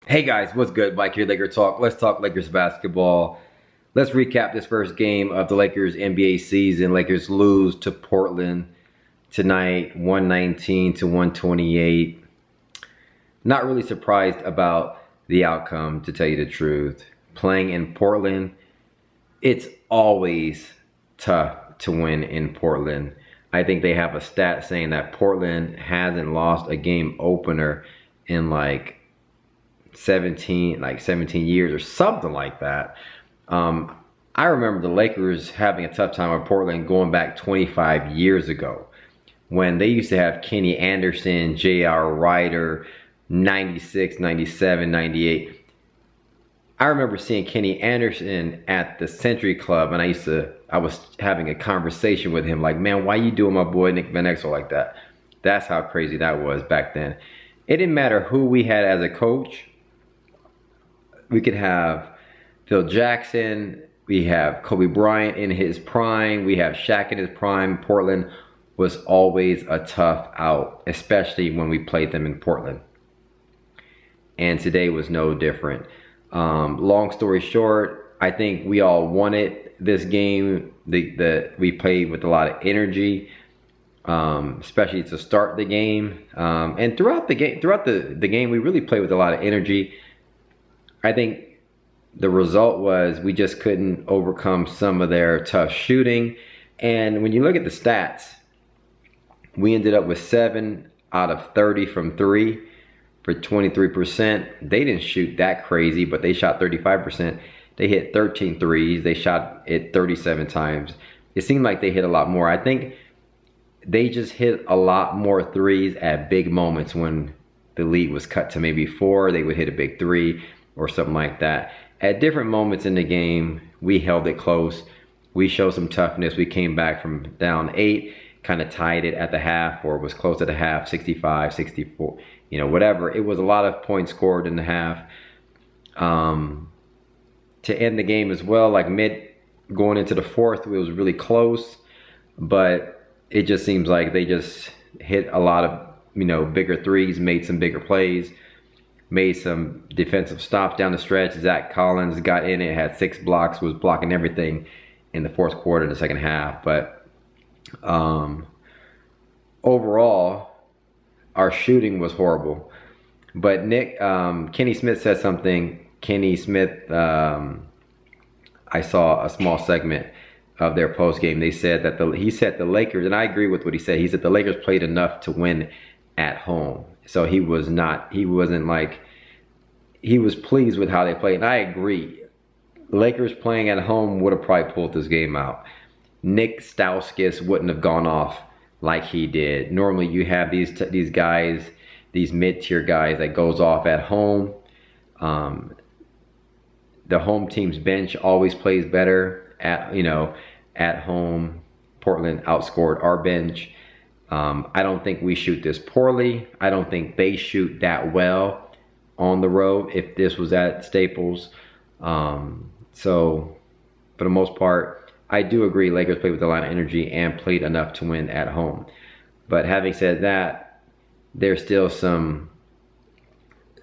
Hey guys, what's good? Mike here, Laker Talk. Let's talk Lakers basketball. Let's recap this first game of the Lakers NBA season. Lakers lose to Portland tonight, 119 to 128. Not really surprised about the outcome, to tell you the truth. Playing in Portland, it's always tough to win in Portland. I think they have a stat saying that Portland hasn't lost a game opener in like 17 years or something like that. I remember the Lakers having a tough time with Portland going back 25 years ago when they used to have Kenny Anderson, J.R. Rider, 96, 97, 98. I remember seeing Kenny Anderson at the Century Club, and I was having a conversation with him like, man, why you doing my boy Nick Van Exel like that? That's how crazy that was back then. It didn't matter who we had as a coach. We could have Phil Jackson, we have Kobe Bryant in his prime, we have Shaq in his prime. Portland was always a tough out, especially when we played them in Portland. And today was no different. Long story short, I think we all wanted this game. We played with a lot of energy, especially to start the game. And throughout the game, we really played with a lot of energy. I think the result was we just couldn't overcome some of their tough shooting. And when you look at the stats, we ended up with 7 out of 30 from 3 for 23%. They didn't shoot that crazy, but they shot 35%. They hit 13 threes. They shot it 37 times. It seemed like they hit a lot more. I think they just hit a lot more threes at big moments. When the lead was cut to maybe 4, they would hit a big 3 or something like that. At different moments in the game, we held it close. We showed some toughness. We came back from down 8, kind of tied it at the half, or was close to the half, 65, 64, whatever. It was a lot of points scored in the half. To end the game as well, like going into the fourth, it was really close, but it just seems like they just hit a lot of, bigger threes, made some bigger plays, made some defensive stops down the stretch. Zach Collins got in it, had 6 blocks, was blocking everything in the fourth quarter, the second half. But overall, our shooting was horrible. But Kenny Smith said something. Kenny Smith, I saw a small segment of their post game. They said that he said the Lakers, and I agree with what he said. He said the Lakers played enough to win at home. So he was pleased with how they played. And I agree. Lakers playing at home would have probably pulled this game out. Nick Stauskas wouldn't have gone off like he did. Normally you have these guys, these mid-tier guys that goes off at home. The home team's bench always plays better at home. Portland outscored our bench. I don't think we shoot this poorly. I don't think they shoot that well on the road if this was at Staples. So for the most part, I do agree Lakers played with a lot of energy and played enough to win at home. But having said that, there's still some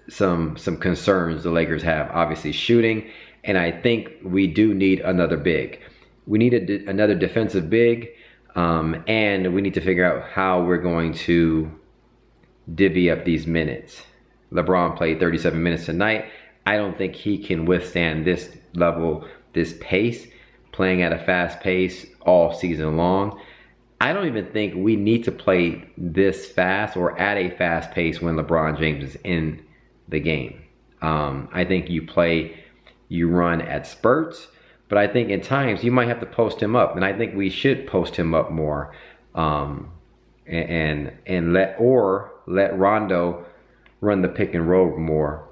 concerns the Lakers have. Obviously shooting, and I think we do need another big. We need another defensive big. And we need to figure out how we're going to divvy up these minutes. LeBron played 37 minutes tonight. I don't think he can withstand this level, this pace, playing at a fast pace all season long. I don't even think we need to play this fast or at a fast pace when LeBron James is in the game. I think you run at spurts. But I think in times you might have to post him up, and I think we should post him up more, and let Rondo run the pick and roll more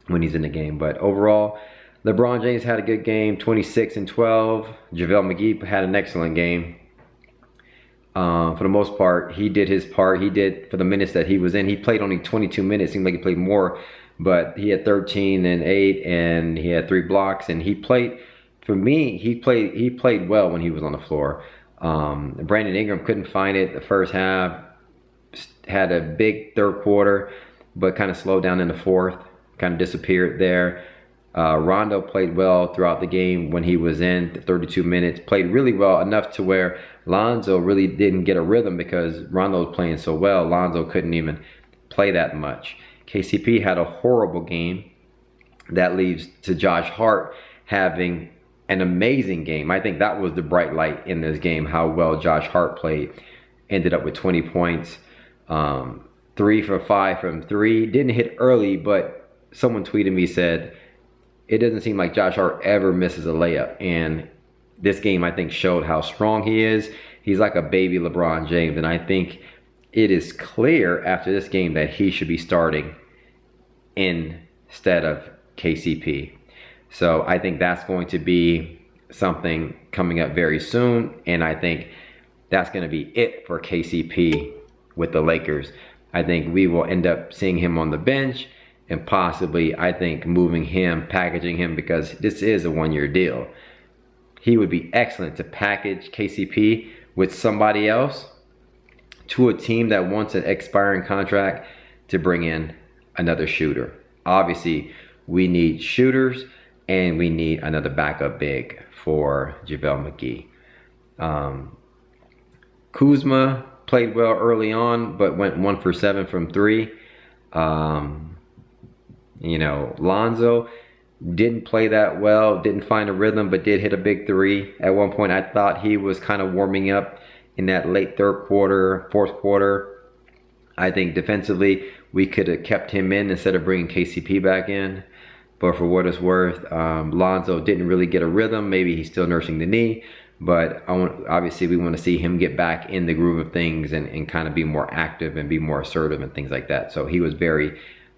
when he's in the game. But overall, LeBron James had a good game, 26 and 12. JaVale McGee had an excellent game. For the most part, he did his part. He did for the minutes that he was in. He played only 22 minutes. Seemed like he played more, but he had 13 and 8, and he had 3 blocks, and he played. For me, he played well when he was on the floor. Brandon Ingram couldn't find it the first half. Had a big third quarter, but kind of slowed down in the fourth. kind of disappeared there. Rondo played well throughout the game when he was in 32 minutes. Played really well, enough to where Lonzo really didn't get a rhythm because Rondo was playing so well. Lonzo couldn't even play that much. KCP had a horrible game. That leaves to Josh Hart having an amazing game. I think that was the bright light in this game, how well Josh Hart played. Ended up with 20 points, 3 for 5 from 3. Didn't hit early, but someone tweeted me, said, it doesn't seem like Josh Hart ever misses a layup. And this game, I think, showed how strong he is. He's like a baby LeBron James. And I think it is clear after this game that he should be starting instead of KCP. So I think that's going to be something coming up very soon. And I think that's going to be it for KCP with the Lakers. I think we will end up seeing him on the bench and possibly, I think, moving him, packaging him, because this is a one-year deal. He would be excellent to package KCP with somebody else to a team that wants an expiring contract to bring in another shooter. Obviously, we need shooters and we need another backup big for JaVale McGee. Kuzma played well early on, but went 1 for 7 from 3. You know, Lonzo didn't play that well, didn't find a rhythm, but did hit a big 3. At one point, I thought he was kind of warming up in that late third quarter, fourth quarter. I think defensively, we could have kept him in instead of bringing KCP back in. But for what it's worth, Lonzo didn't really get a rhythm. Maybe he's still nursing the knee. But obviously, we want to see him get back in the groove of things and kind of be more active and be more assertive and things like that. So he was very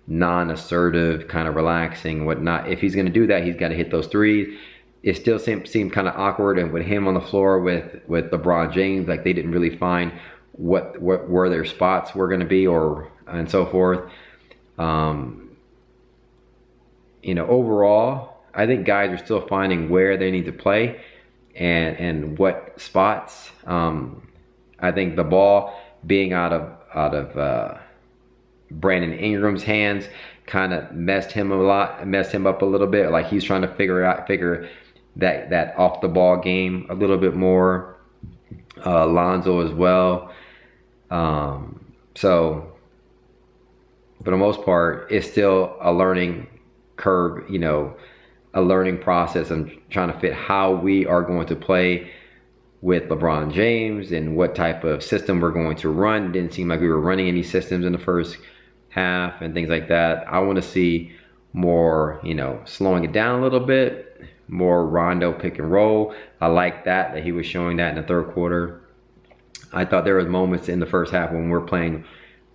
non-assertive, kind of relaxing, whatnot. If he's going to do that, he's got to hit those threes. It still seemed kind of awkward, and with him on the floor with LeBron James, like they didn't really find what where their spots were going to be, and so forth. You know, overall, I think guys are still finding where they need to play and what spots. I think the ball being out of Brandon Ingram's hands kind of messed him up a little bit. Like he's trying to figure that off the ball game a little bit more. Lonzo as well. So for the most part, it's still a learning curve, you know, a learning process. I'm trying to fit how we are going to play with LeBron James and what type of system we're going to run. It didn't seem like we were running any systems in the first half and things like that. I want to see more, you know, slowing it down a little bit, more Rondo pick and roll. I like that he was showing that in the third quarter. I thought there was moments in the first half when we were playing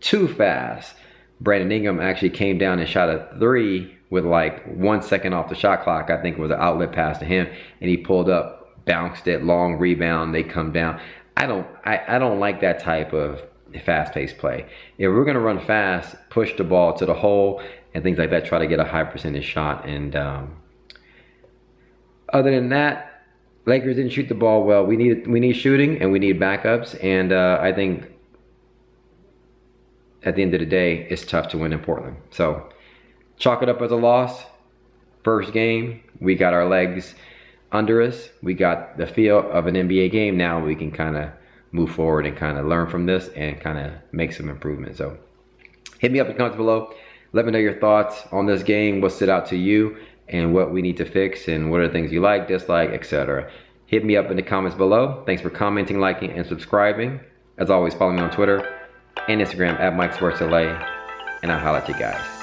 too fast. Brandon Ingram actually came down and shot a 3 with like 1 second off the shot clock. I think it was an outlet pass to him, and he pulled up, bounced it, long rebound, they come down. I don't like that type of fast-paced play. If we're gonna run fast, push the ball to the hole and things like that, try to get a high percentage shot. And other than that, Lakers didn't shoot the ball well. We need shooting and we need backups. And I think at the end of the day, it's tough to win in Portland. So chalk it up as a loss. First game, we got our legs under us. We got the feel of an NBA game. Now we can kind of move forward and kind of learn from this and kind of make some improvements. So hit me up in the comments below. Let me know your thoughts on this game, what stood out to you, and what we need to fix, and what are the things you like, dislike, etc. Hit me up in the comments below. Thanks for commenting, liking, and subscribing. As always, follow me on Twitter and Instagram at MikeSportsLA, and I'll holler at you guys.